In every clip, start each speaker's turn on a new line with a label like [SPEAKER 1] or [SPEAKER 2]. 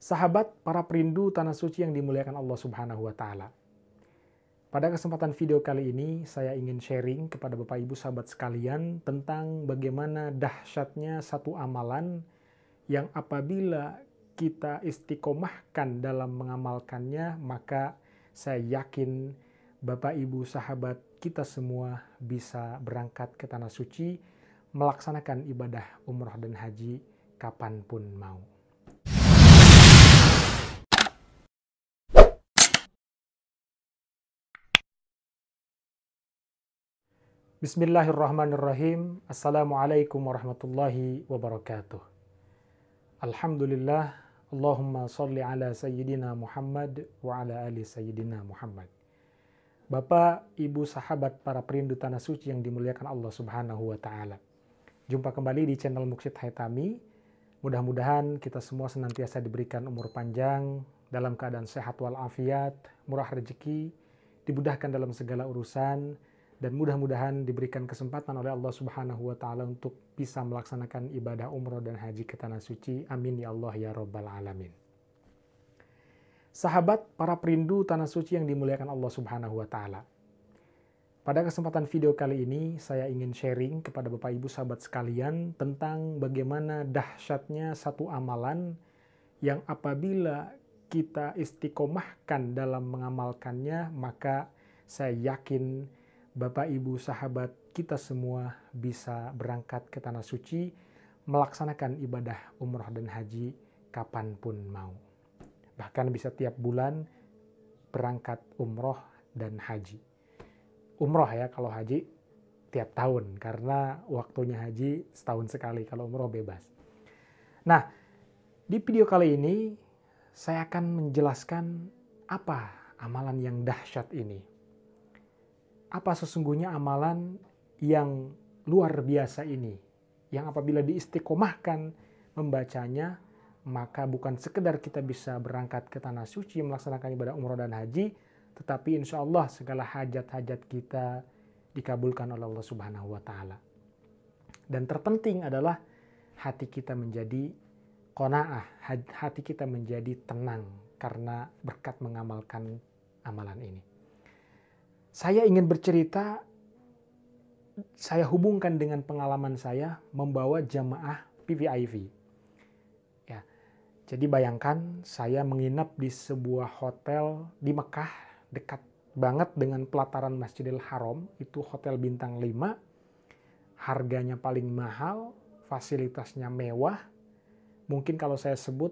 [SPEAKER 1] Sahabat para perindu tanah suci yang dimuliakan Allah Subhanahu wa taala. Pada kesempatan video kali ini saya ingin sharing kepada Bapak Ibu sahabat sekalian tentang bagaimana dahsyatnya satu amalan yang apabila kita istiqomahkan dalam mengamalkannya, maka saya yakin Bapak Ibu sahabat kita semua bisa berangkat ke tanah suci melaksanakan ibadah umrah dan haji kapanpun mau. Bismillahirrahmanirrahim. Assalamualaikum warahmatullahi wabarakatuh. Alhamdulillah. Allahumma salli ala Sayyidina Muhammad wa ala ali Sayyidina Muhammad. Bapak, Ibu, sahabat para perindu tanah suci yang dimuliakan Allah Subhanahu wa taala. Jumpa kembali di channel Muksid Haitami. Mudah-mudahan kita semua senantiasa diberikan umur panjang, dalam keadaan sehat walafiat, murah rezeki, dimudahkan dalam segala urusan, dan mudah-mudahan diberikan kesempatan oleh Allah Subhanahu wa taala untuk bisa melaksanakan ibadah umroh dan haji ke tanah suci. Amin ya Allah ya rabbal alamin. Sahabat para perindu tanah suci yang dimuliakan Allah Subhanahu wa taala. Pada kesempatan video kali ini saya ingin sharing kepada Bapak Ibu sahabat sekalian tentang bagaimana dahsyatnya satu amalan yang apabila kita istiqomahkan dalam mengamalkannya, maka saya yakin Bapak Ibu sahabat kita semua bisa berangkat ke tanah suci melaksanakan ibadah umrah dan haji kapanpun mau. Bahkan bisa tiap bulan berangkat umroh dan haji. Umroh ya, kalau haji tiap tahun karena waktunya haji setahun sekali, kalau umroh bebas. Nah, di video kali ini saya akan menjelaskan apa amalan yang dahsyat ini. Apa sesungguhnya amalan yang luar biasa ini, yang apabila diistiqomahkan membacanya, maka bukan sekedar kita bisa berangkat ke tanah suci melaksanakan ibadah umroh dan haji, tetapi insya Allah segala hajat-hajat kita dikabulkan oleh Allah Subhanahu wa taala. Dan terpenting adalah hati kita menjadi qanaah, hati kita menjadi tenang karena berkat mengamalkan amalan ini. Saya ingin bercerita, saya hubungkan dengan pengalaman saya membawa jamaah VVIP. Ya, jadi bayangkan saya menginap di sebuah hotel di Mekah, dekat banget dengan pelataran Masjidil Haram, itu hotel bintang 5, harganya paling mahal, fasilitasnya mewah. Mungkin kalau saya sebut,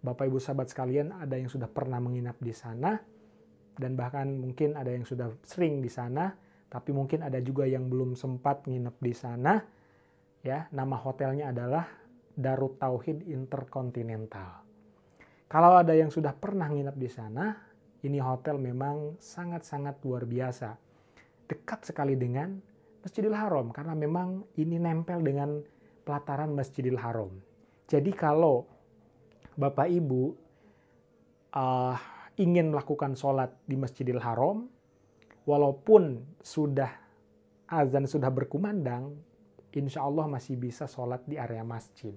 [SPEAKER 1] Bapak Ibu sahabat sekalian ada yang sudah pernah menginap di sana, dan bahkan mungkin ada yang sudah sering di sana, tapi mungkin ada juga yang belum sempat nginep di sana. Ya, nama hotelnya adalah Darut Tauhid Intercontinental. Kalau ada yang sudah pernah nginep di sana, ini hotel memang sangat-sangat luar biasa. Dekat sekali dengan Masjidil Haram, karena memang ini nempel dengan pelataran Masjidil Haram. Jadi kalau Bapak Ibu ingin melakukan sholat di Masjidil Haram, walaupun azan sudah berkumandang, insya Allah masih bisa sholat di area masjid.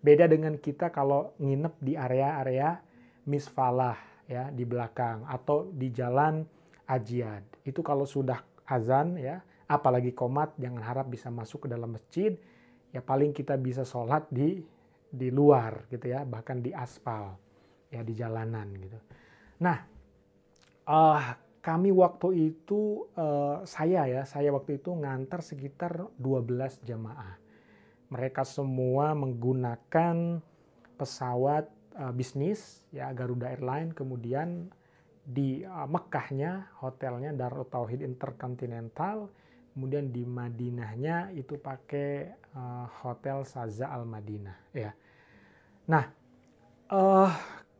[SPEAKER 1] Beda dengan kita kalau nginep di area-area misfalah, ya, di belakang, atau di jalan Ajiad. Itu kalau sudah azan, ya, apalagi qomat, jangan harap bisa masuk ke dalam masjid, ya paling kita bisa sholat di luar, gitu ya, bahkan di aspal, ya, di jalanan, gitu. Nah, kami waktu itu, saya waktu itu ngantar sekitar 12 jamaah. Mereka semua menggunakan pesawat bisnis, ya, Garuda Airlines. Kemudian di Mekkahnya, hotelnya Darut Tauhid Intercontinental. Kemudian di Madinahnya itu pakai Hotel Saza Al Madinah. Ya. Nah,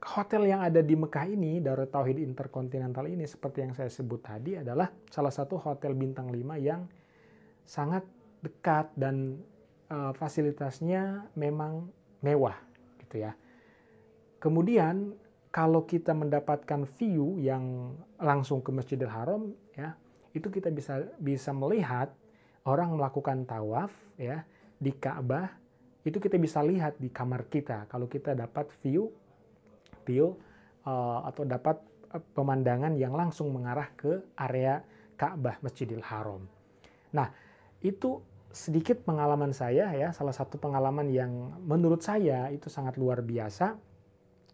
[SPEAKER 1] hotel yang ada di Mekah ini, Darut Tauhid Intercontinental ini, seperti yang saya sebut tadi, adalah salah satu hotel bintang 5 yang sangat dekat dan fasilitasnya memang mewah, gitu ya. Kemudian kalau kita mendapatkan view yang langsung ke Masjidil Haram, ya, itu kita bisa melihat orang melakukan tawaf, ya, di Ka'bah. Itu kita bisa lihat di kamar kita kalau kita dapat view view atau dapat pemandangan yang langsung mengarah ke area Ka'bah Masjidil Haram. Nah, itu sedikit pengalaman saya ya, salah satu pengalaman yang menurut saya itu sangat luar biasa.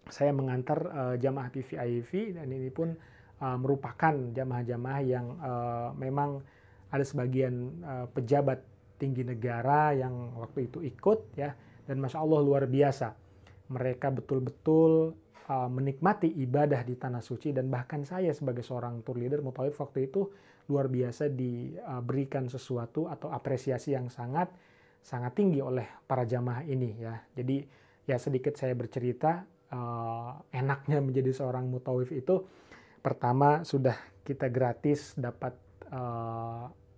[SPEAKER 1] Saya mengantar jamaah VVIP dan ini pun merupakan jamaah-jamaah yang memang ada sebagian pejabat tinggi negara yang waktu itu ikut ya, dan Masya Allah luar biasa. Mereka betul-betul menikmati ibadah di Tanah Suci, dan bahkan saya sebagai seorang tour leader mutawif waktu itu luar biasa diberikan sesuatu atau apresiasi yang sangat tinggi oleh para jamaah ini ya. Jadi ya sedikit saya bercerita, enaknya menjadi seorang mutawif itu pertama sudah kita gratis dapat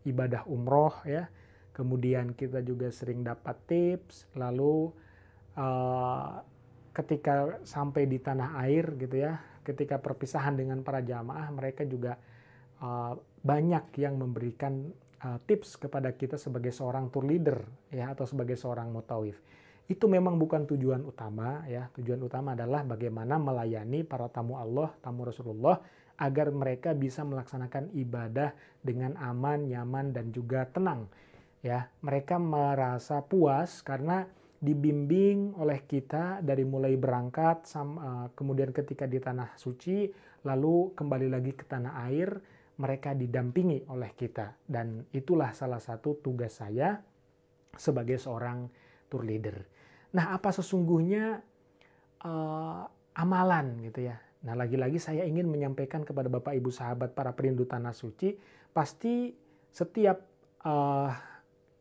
[SPEAKER 1] ibadah umroh ya, kemudian kita juga sering dapat tips, lalu ketika sampai di tanah air gitu ya, ketika perpisahan dengan para jamaah, mereka juga banyak yang memberikan tips kepada kita sebagai seorang tour leader ya, atau sebagai seorang mutawif. Itu memang bukan tujuan utama ya. Tujuan utama adalah bagaimana melayani para tamu Allah, tamu Rasulullah, agar mereka bisa melaksanakan ibadah dengan aman, nyaman, dan juga tenang. Ya, mereka merasa puas karena dibimbing oleh kita dari mulai berangkat, kemudian ketika di Tanah Suci, lalu kembali lagi ke tanah air, mereka didampingi oleh kita. Dan itulah salah satu tugas saya sebagai seorang tour leader. Nah, apa sesungguhnya amalan gitu ya. Nah, lagi-lagi saya ingin menyampaikan kepada Bapak Ibu sahabat para perindu Tanah Suci, pasti setiap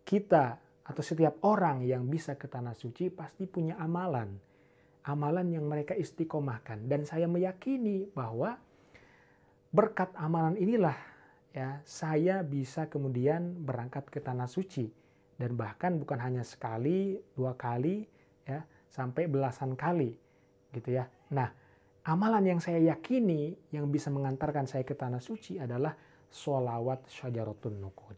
[SPEAKER 1] kita atau setiap orang yang bisa ke Tanah Suci pasti punya amalan. Amalan yang mereka istiqomahkan. Dan saya meyakini bahwa berkat amalan inilah ya saya bisa kemudian berangkat ke Tanah Suci. Dan bahkan bukan hanya sekali, 2 kali, ya, sampai belasan kali gitu ya. Nah, amalan yang saya yakini yang bisa mengantarkan saya ke Tanah Suci adalah sholawat Syajaratun Nuqud.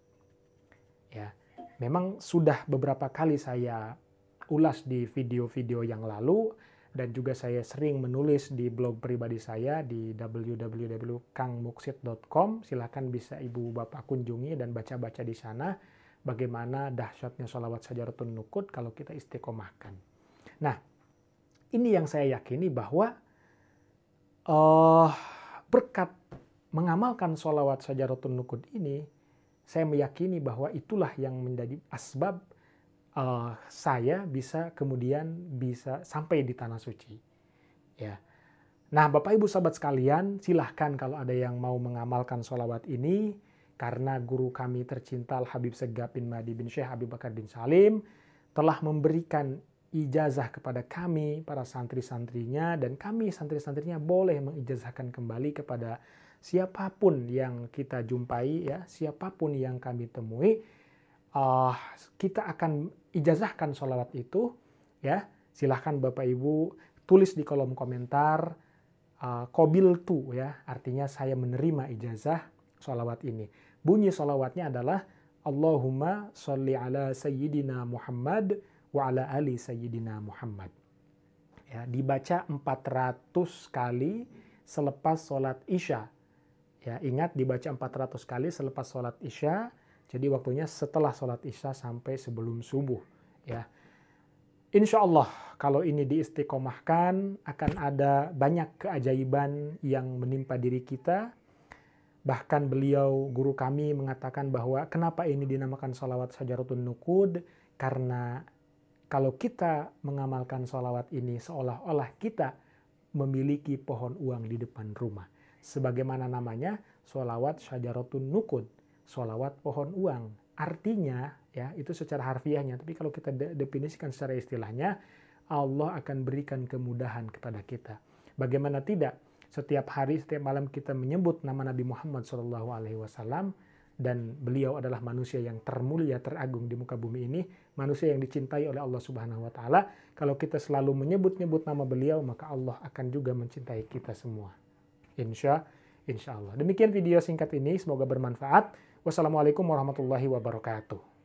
[SPEAKER 1] Ya, memang sudah beberapa kali saya ulas di video-video yang lalu, dan juga saya sering menulis di blog pribadi saya di www.kangmuksid.com. Silahkan bisa Ibu Bapak kunjungi dan baca-baca di sana bagaimana dahsyatnya sholawat Syajaratun Nuqud kalau kita istiqomahkan. Nah, ini yang saya yakini bahwa berkat mengamalkan sholawat Syajaratun Nuqud ini, saya meyakini bahwa itulah yang menjadi asbab saya bisa kemudian bisa sampai di Tanah Suci. Ya. Nah, Bapak Ibu sahabat sekalian, silahkan kalau ada yang mau mengamalkan sholawat ini, karena guru kami tercinta Al-Habib Segaf bin Mahdi bin Syekh Abi Bakar bin Salim telah memberikan ijazah kepada kami, para santri-santrinya, dan kami santri-santrinya boleh mengijazahkan kembali kepada siapapun yang kita jumpai, ya, siapapun yang kami temui, kita akan ijazahkan sholawat itu, ya. Silahkan Bapak Ibu tulis di kolom komentar, qabiltu, ya, artinya saya menerima ijazah sholawat ini. Bunyi sholawatnya adalah Allahumma sholli ala Sayyidina Muhammad wa ala ali Sayyidina Muhammad. Ya, dibaca 400 kali selepas sholat Isya. Ya, ingat dibaca 400 kali selepas sholat Isya, jadi waktunya setelah sholat Isya sampai sebelum subuh. Ya. Insya Allah kalau ini diistiqomahkan akan ada banyak keajaiban yang menimpa diri kita. Bahkan beliau, guru kami, mengatakan bahwa kenapa ini dinamakan sholawat Syajaratun Nuqud, karena kalau kita mengamalkan sholawat ini seolah-olah kita memiliki pohon uang di depan rumah. Sebagaimana namanya, sholawat Syajaratun Nuqud, sholawat pohon uang. Artinya, ya, itu secara harfiahnya, tapi kalau kita definisikan secara istilahnya, Allah akan berikan kemudahan kepada kita. Bagaimana tidak? Setiap hari, setiap malam kita menyebut nama Nabi Muhammad SAW, dan beliau adalah manusia yang termulia, teragung di muka bumi ini, manusia yang dicintai oleh Allah Subhanahu wa Ta'ala. Kalau kita selalu menyebut-nyebut nama beliau, maka Allah akan juga mencintai kita semua. Insya Allah. Demikian video singkat ini, semoga bermanfaat. Wassalamualaikum warahmatullahi wabarakatuh.